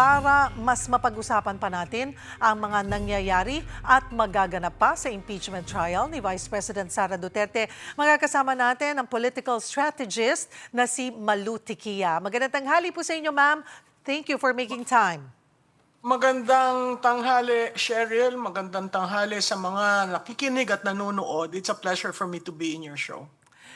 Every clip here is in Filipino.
para mas mapag-usapan pa natin ang mga nangyayari at magaganap pa sa impeachment trial ni Vice President Sara Duterte. Magkakasama natin ang political strategist na si Malu Tiquia. Magandang tanghali po sa inyo, ma'am. Thank you for making time. Magandang tanghali, Cheryl. Magandang tanghali sa mga nakikinig at nanonood. It's a pleasure for me to be in your show.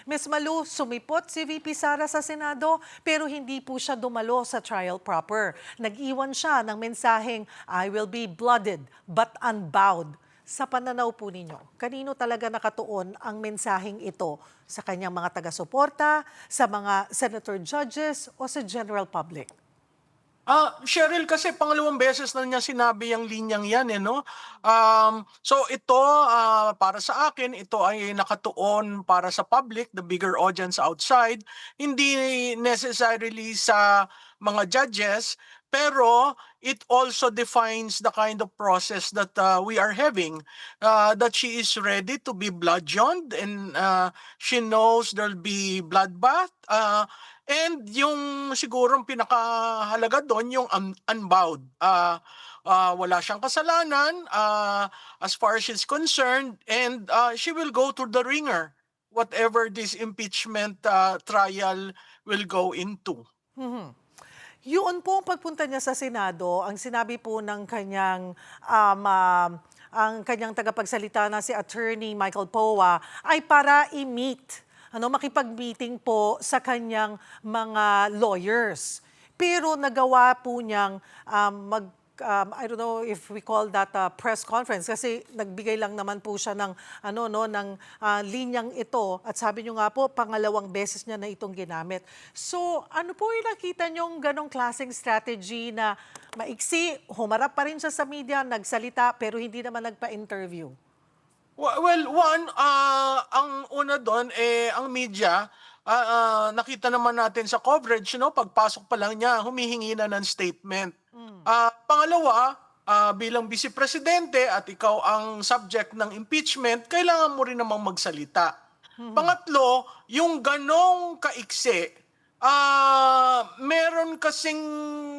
Ms. Malu, sumipot si VP Sara sa Senado pero hindi po siya dumalo sa trial proper. Nag-iwan siya ng mensaheng, I will be blooded but unbowed. Sa pananaw po ninyo, kanino talaga nakatuon ang mensaheng ito? Sa kanyang mga taga-suporta, sa mga senator judges o sa general public? Cheryl, kasi pangalawang beses na niya sinabi yung linyang yan, no? So ito, para sa akin, ito ay nakatuon para sa public, the bigger audience outside, hindi necessarily sa mga judges, pero it also defines the kind of process that we are having, that she is ready to be bludgeoned and she knows there'll be bloodbath. And yung siguro pinakahalaga doon yung unbowed. Wala siyang kasalanan as far as she's concerned, and she will go through the ringer whatever this impeachment trial will go into. Yun po ang pagpunta niya sa Senado, ang sinabi po ng kanyang ang kanyang tagapagsalita na si Attorney Michael Poa ay para i-meet, makipag-meeting po sa kanyang mga lawyers. Pero nagawa po niyang I don't know if we call that a press conference kasi nagbigay lang naman po siya ng linyang ito at sabi niyo nga po pangalawang beses niya na itong ginamit. So, ano po yung nakita niyong ganong klaseng strategy na maiksi, humarap pa rin siya sa media, nagsalita pero hindi naman nagpa-interview? Well, one, ang una doon, ang media, nakita naman natin sa coverage, pagpasok pa lang niya, humihingi na ng statement. Pangalawa, bilang vice presidente at ikaw ang subject ng impeachment, kailangan mo rin namang magsalita. Pangatlo, yung ganong kaiksi, meron kasing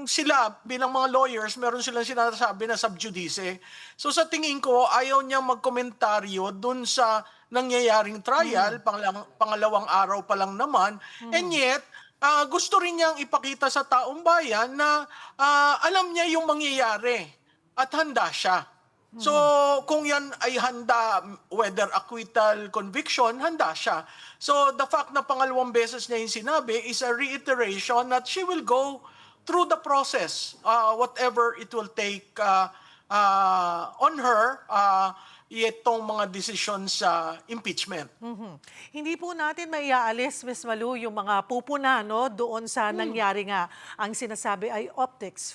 sila bilang mga lawyers, meron silang sinasabi na sub judice. So sa tingin ko, ayaw niya magkomentaryo dun sa nangyayaring trial, pangalawang araw pa lang naman, and yet, gusto rin niyang ipakita sa taong bayan na alam niya yung mangyayari at handa siya. So kung yan ay handa, whether acquittal, conviction, handa siya. So the fact na pangalawang beses niya yung sinabi is a reiteration that she will go through the process, whatever it will take on her, itong mga desisyon sa impeachment. Hindi po natin maiaalis, Ms. Malu, yung mga pupuna doon sa nangyari nga. Ang sinasabi ay optics,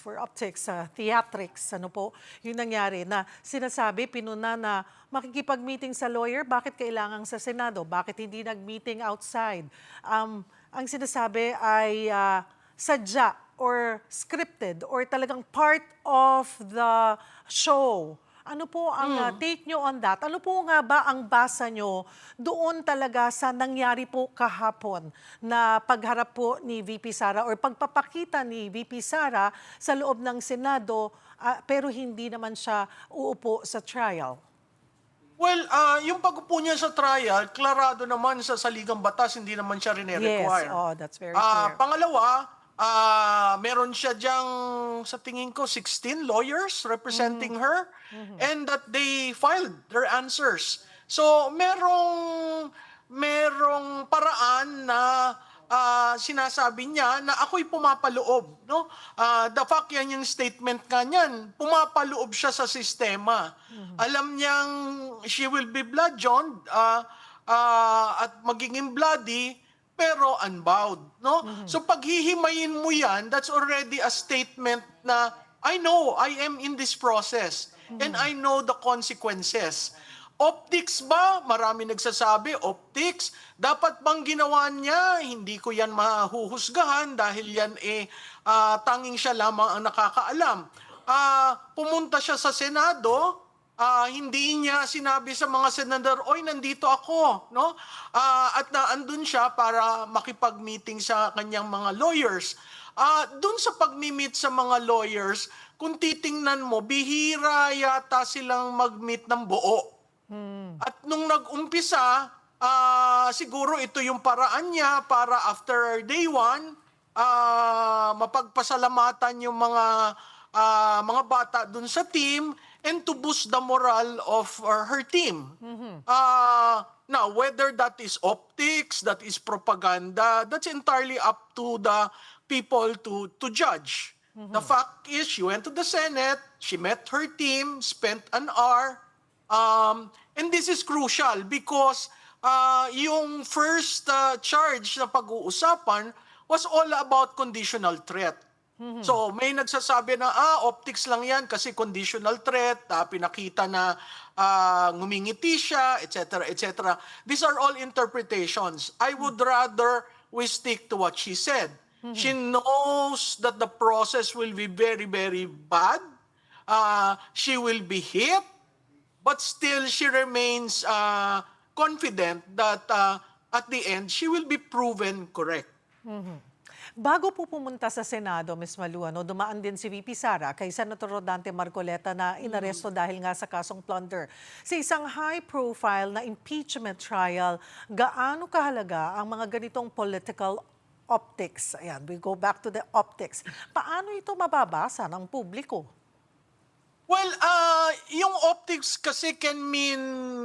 theatrics, yung nangyari na sinasabi, pinuna na makikipag-meeting sa lawyer, bakit kailangan sa Senado? Bakit hindi nag-meeting outside? Ang sinasabi ay sadya or scripted or talagang part of the show. Ano po ang take nyo on that? Ano po nga ba ang basa nyo doon talaga sa nangyari po kahapon na pagharap po ni VP Sara or pagpapakita ni VP Sara sa loob ng Senado pero hindi naman siya uupo sa trial? Well, yung pag-upo niya sa trial, klarado naman sa saligang batas, hindi naman siya rin-require. Yes, that's very clear. Pangalawa, meron siya diyang, sa tingin ko, 16 lawyers representing her, and that they filed their answers. So, merong paraan na sinasabi niya na ako'y pumapaloob. The fact yan yung statement ka niyan, pumapaloob siya sa sistema. Alam niyang she will be bludgeoned at magiging bloody, pero unbowed, So paghihimayin mo yan, that's already a statement na I know I am in this process and I know the consequences. Optics ba? Marami nagsasabi, optics. Dapat bang ginawa niya? Hindi ko yan mahuhusgahan dahil yan tanging siya lamang ang nakakaalam. Pumunta siya sa Senado, hindi niya sinabi sa mga senador, oy, nandito ako, at naandun siya para makipag-meeting sa kanyang mga lawyers. Dun sa pag-meet sa mga lawyers, kung titingnan mo, bihira yata silang mag-meet ng buo. At nung nag-umpisa, siguro ito yung paraan niya para after day one, mapagpasalamatan yung mga bata dun sa team and to boost the morale of her team. Now, whether that is optics, that is propaganda, that's entirely up to the people to judge. The fact is, she went to the Senate, she met her team, spent an hour, and this is crucial because yung first charge na pag-uusapan was all about conditional threat. So may nagsasabi na optics lang yan kasi conditional threat, pinakita na ngumingiti siya, etc. etc. These are all interpretations. I would rather we stick to what she said. She knows that the process will be very, very bad. She will be hit, but still she remains confident that at the end she will be proven correct. Bago po pumunta sa Senado, Ms. Malu, dumaan din si VP Sara kay Senator Rodante Marcoleta na inaresto dahil nga sa kasong plunder. Sa isang high-profile na impeachment trial, gaano kahalaga ang mga ganitong political optics? Ayan, we go back to the optics. Paano ito mababasa ng publiko? Well, yung optics kasi can mean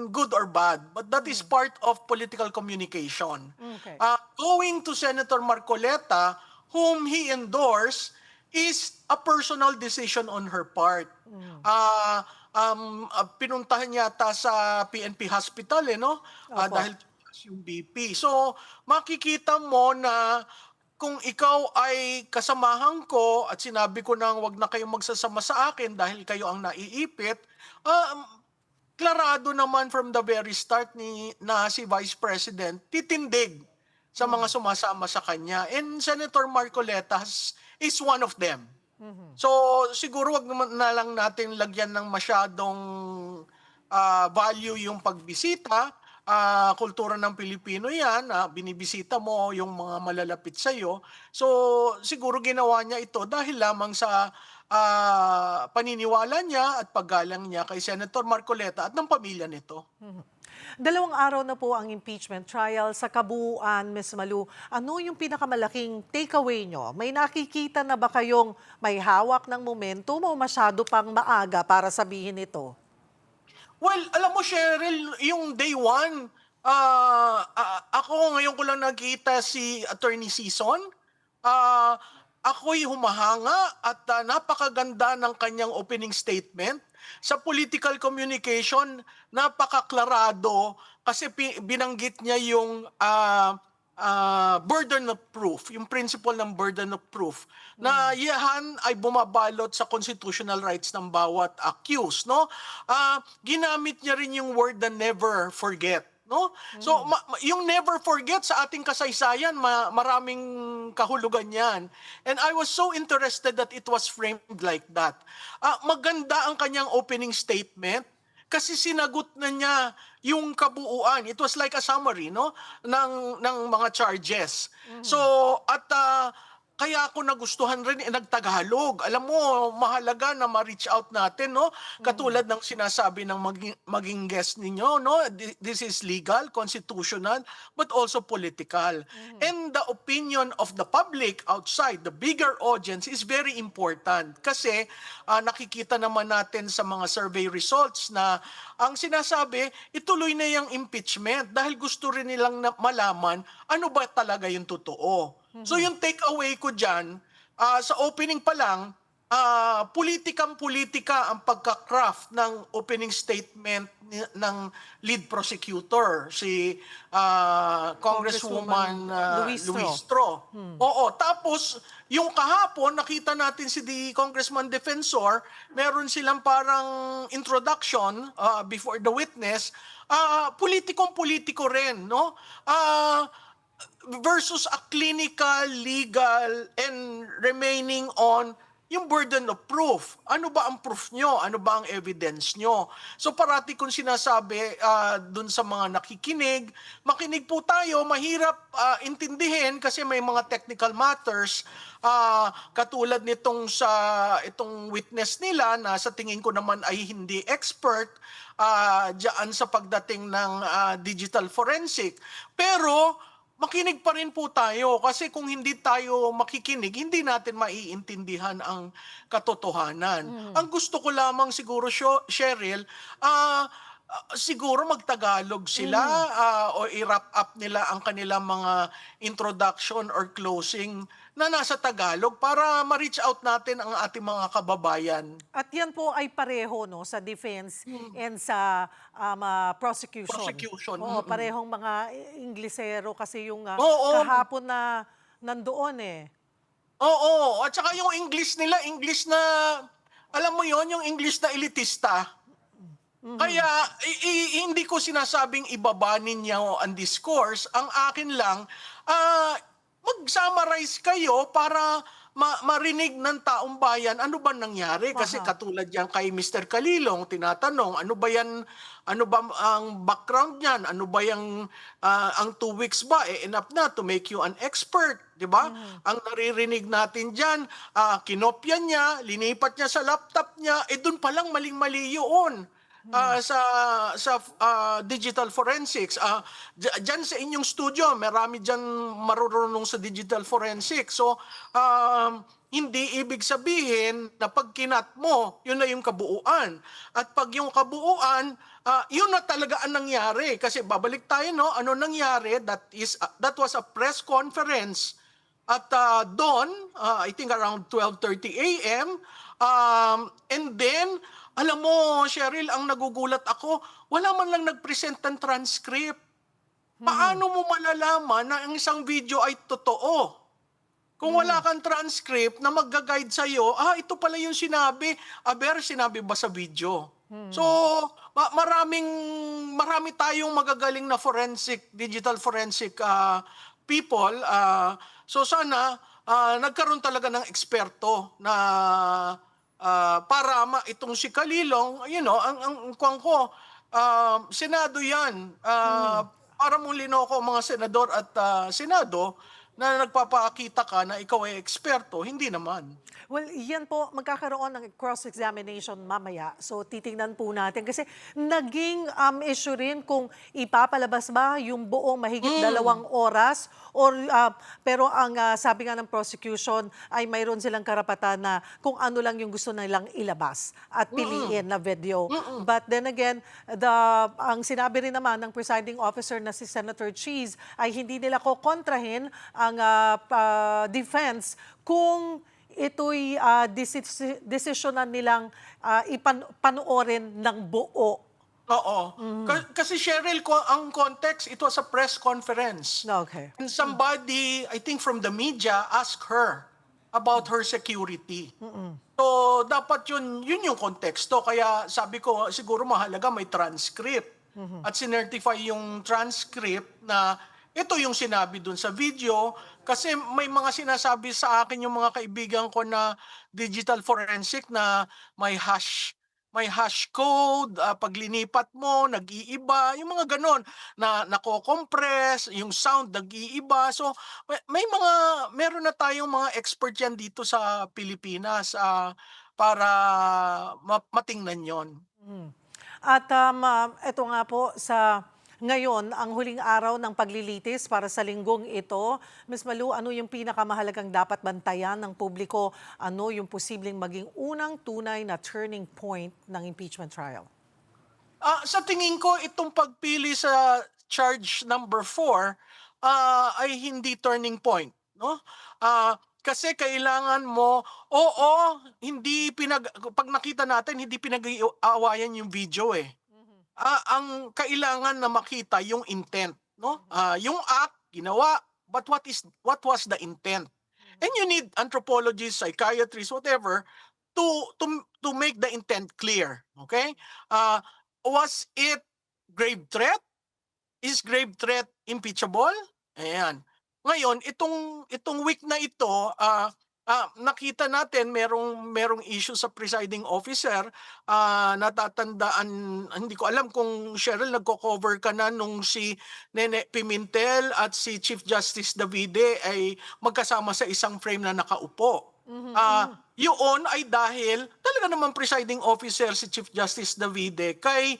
good or bad, but that is part of political communication. Okay. Going to Senator Marcoleta, whom he endorsed, is a personal decision on her part. Pinuntahan yata sa PNP Hospital, no? Opo. Dahil yung BP. So, makikita mo na kung ikaw ay kasamahan ko at sinabi ko nang wag na kayong magsasama sa akin dahil kayo ang naiipit, klarado naman from the very start na si Vice President titindig sa mga sumasama sa kanya. And Senator Marcoleta is one of them. So siguro wag naman na lang natin lagyan ng masyadong value yung pagbisita. Kultura ng Pilipino yan, binibisita mo yung mga malalapit sa'yo. So siguro ginawa niya ito dahil lamang sa paniniwala niya at paggalang niya kay Senator Marcoleta at ng pamilya nito. 2 araw na po ang impeachment trial. Sa kabuuan, Ms. Malu, ano yung pinakamalaking takeaway nyo? May nakikita na ba kayong may hawak ng momentum o masyado pang maaga para sabihin ito? Well, alam mo, Cheryl, yung day one, ako ngayon ko lang nakita si Attorney Sison. Ako'y humahanga at napakaganda ng kanyang opening statement. Sa political communication, napakaklarado kasi binanggit niya yung burden of proof, yung principle ng burden of proof, na yan ay bumabalot sa constitutional rights ng bawat accused, no? Ginamit niya rin yung word na never forget, no? So yung never forget sa ating kasaysayan, maraming kahulugan yan. And I was so interested that it was framed like that. Maganda ang kanyang opening statement kasi sinagot na niya yung kabuuan. It was like a summary, no, ng mga charges. So at kaya ako nagustuhan rin nagtagalog. Alam mo, mahalaga na ma-reach out natin, no? Katulad ng sinasabi ng maging guest ninyo, no? This is legal, constitutional, but also political. And the opinion of the public outside, the bigger audience, is very important. Kasi nakikita naman natin sa mga survey results na ang sinasabi, ituloy na yung impeachment dahil gusto rin nilang malaman ano ba talaga yung totoo. So yung takeaway ko dyan, sa opening pa lang, politikang-politika ang pagka-craft ng opening statement ng lead prosecutor, si Congresswoman Luis Tro. Oo, tapos yung kahapon, nakita natin si Congressman Defensor, meron silang parang introduction before the witness, politikong-politiko rin, no? Versus a clinical, legal, and remaining on yung burden of proof. Ano ba ang proof nyo? Ano ba ang evidence nyo? So parati kong sinasabi dun sa mga nakikinig, makinig po tayo, mahirap intindihin kasi may mga technical matters katulad nitong itong witness nila na sa tingin ko naman ay hindi expert diyan sa pagdating ng digital forensic. Pero makinig pa rin po tayo kasi kung hindi tayo makikinig, hindi natin maiintindihan ang katotohanan. Ang gusto ko lamang siguro, Cheryl, siguro magtagalog sila o i-wrap up nila ang kanilang mga introduction or closing na nasa Tagalog para ma-reach out natin ang ating mga kababayan. At yan po ay pareho no sa defense and sa prosecution. Prosecution. Oo, parehong mga Inglesero kasi yung Oo, kahapon na nandoon eh. oo. At saka yung English nila, English na, alam mo yon yung English na elitista. Kaya hindi ko sinasabing ibaba ninyo ang discourse. Ang akin lang, mag-summarize kayo para marinig ng taong bayan ano ba nangyari. Kasi Aha. katulad yan kay Mr. Kalilong, tinatanong, ano ba yan, ano ba ang background niyan? Ano ba yung, ang 2 weeks ba, enough na to make you an expert? Di ba? Ang naririnig natin dyan, kinopya niya, linipat niya sa laptop niya, doon palang maling-mali yun sa digital forensics. Diyan sa inyong studio, marami diyan marurunong sa digital forensics. So, hindi ibig sabihin na pag kinat mo, yun na yung kabuuan. At pag yung kabuuan, yun na talaga ang nangyari. Kasi babalik tayo, no? Ano nangyari? That was a press conference at doon, I think around 12:30 a.m. And then, alam mo, Cheryl, ang nagugulat ako, wala man lang nag-present ng transcript. Paano mo malalaman na ang isang video ay totoo? Kung wala kang transcript na magga-guide sa'yo, ito pala yung sinabi. Sinabi ba sa video? So, marami tayong magagaling na digital forensic people. So sana, nagkaroon talaga ng eksperto na para itong si Kalilong, ang kuwang ko, Senado yan. Para mong linoko mga senador at Senado na nagpapakita ka na ikaw ay eksperto, hindi naman. Well, yan po, magkakaroon ng cross-examination mamaya. So, titingnan po natin. Kasi naging issue rin kung ipapalabas ba yung buong mahigit 2 oras or pero ang sabi nga ng prosecution ay mayroon silang karapatan na kung ano lang yung gusto nilang ilabas at piliin na video. But then again, ang sinabi rin naman ng presiding officer na si Senator Cheese ay hindi nila kokontrahin ang defense kung ito'y desisyonan nilang panoorin ng buo. Oo. Kasi Cheryl, ang context, it was a press conference. Okay. And somebody, I think from the media, asked her about her security. So, dapat yun yung konteksto. Kaya sabi ko, siguro mahalaga may transcript. At sinertify yung transcript na ito yung sinabi dun sa video. Kasi may mga sinasabi sa akin yung mga kaibigan ko na digital forensic na may hash code, pag linipat mo, nag-iiba, yung mga ganon, na nako-compress, yung sound nag-iiba. So, meron na tayong mga expert yan dito sa Pilipinas para matingnan yon. At ito nga po ngayon, ang huling araw ng paglilitis para sa linggong ito. Ms. Malu, ano yung pinakamahalagang dapat bantayan ng publiko? Ano yung posibleng maging unang tunay na turning point ng impeachment trial? Sa tingin ko, itong pagpili sa charge number 4 ay hindi turning point, no? Kasi kailangan mo, pag nakita natin, hindi pinag-aawayan yung video eh. Ang kailangan na makita yung intent, no? Yung act ginawa, but what was the intent? And you need anthropologists, psychiatrists, whatever, to to make the intent clear, okay? Was it grave threat? Is grave threat impeachable? Ayan. Ngayon, itong week na ito, nakita natin merong issue sa presiding officer. Natatandaan, hindi ko alam kung Cheryl nagko-cover ka na nung si Nene Pimentel at si Chief Justice Davide ay magkasama sa isang frame na nakaupo. Yun ay dahil talaga naman presiding officer si Chief Justice Davide kay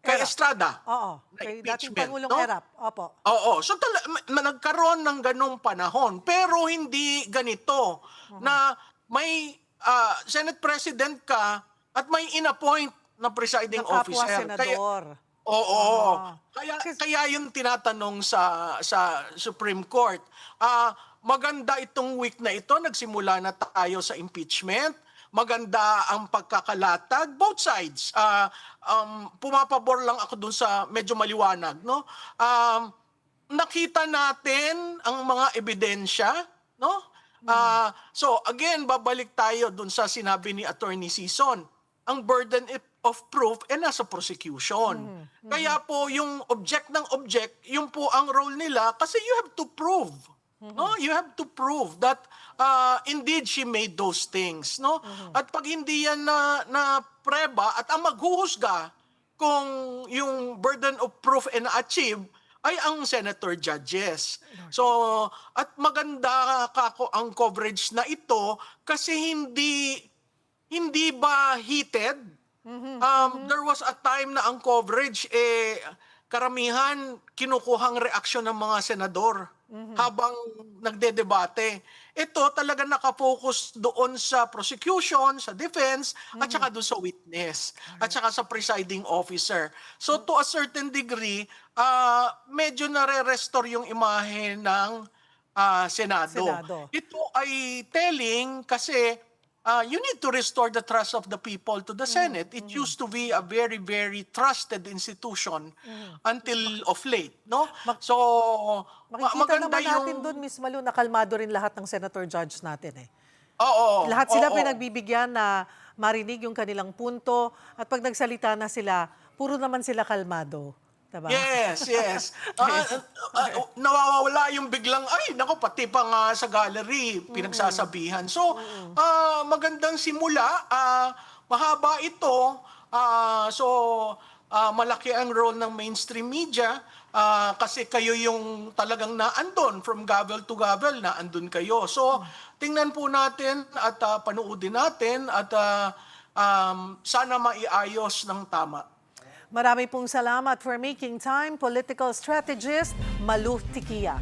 Erap. Estrada Oo, na kay dating impeachment, Pangulong no? Erap. Opo. Oo. So nagkaroon ng ganong panahon. Pero hindi ganito na may Senate President ka at may inappoint na presiding Na kapwa officer. senador. Oo. Ah. Kaya yung tinatanong sa Supreme Court. Maganda itong week na ito, nagsimula na tayo sa impeachment. Maganda ang pagkakalatag, both sides. Pumapabor lang ako dun sa medyo maliwanag, no? Nakita natin ang mga ebidensya, no? So again, babalik tayo dun sa sinabi ni Attorney Sison. Ang burden of proof nasa prosecution. Kaya po yung object ng object, yung po ang role nila kasi you have to prove. No, you have to prove that indeed she made those things, no? At pag hindi yan na preba at ang maghuhusga kung yung burden of proof na-achieve ay ang senator judges. So, at maganda ang coverage na ito kasi hindi ba heated? There was a time na ang coverage karamihan kinukuhang reaksyon ng mga senador habang nagdedebate. Ito talaga nakafocus doon sa prosecution, sa defense, at saka doon sa witness, at saka sa presiding officer. So to a certain degree, medyo nare-restore yung imahe ng Senado. Ito ay telling kasi you need to restore the trust of the people to the Senate. It used to be a very, very trusted institution until of late, no? So, Makikita maganda naman natin yung... doon, Miss Malu, na kalmado rin lahat ng senator judge natin eh. Oo. Lahat sila oo. pinagbibigyan na marinig yung kanilang punto at pag nagsalita na sila, puro naman sila kalmado. Diba? Yes, yes. Nawawala yung biglang, ay, nako, pati pa nga sa gallery, pinagsasabihan. So, magandang simula. Mahaba ito. Malaki ang role ng mainstream media kasi kayo yung talagang naandun, from gavel to gavel, naandun kayo. So, tingnan po natin at panoodin natin at sana maiayos ng tama. Marami pong salamat for making time, political strategist Malu Tikia.